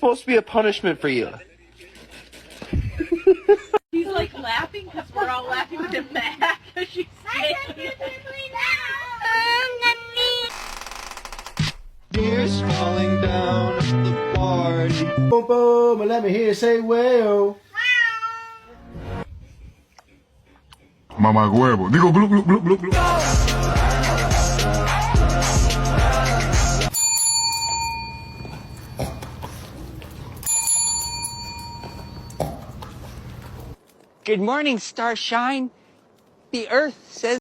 supposed to be a punishment for you. He's like laughing because we're all laughing with him back because she's saying Tears falling down at the party. Boom, boom, and let me hear you say, well. Mamá huevo. Digo, glu, glu, glu, glu, glu. Good morning, Starshine. The Earth says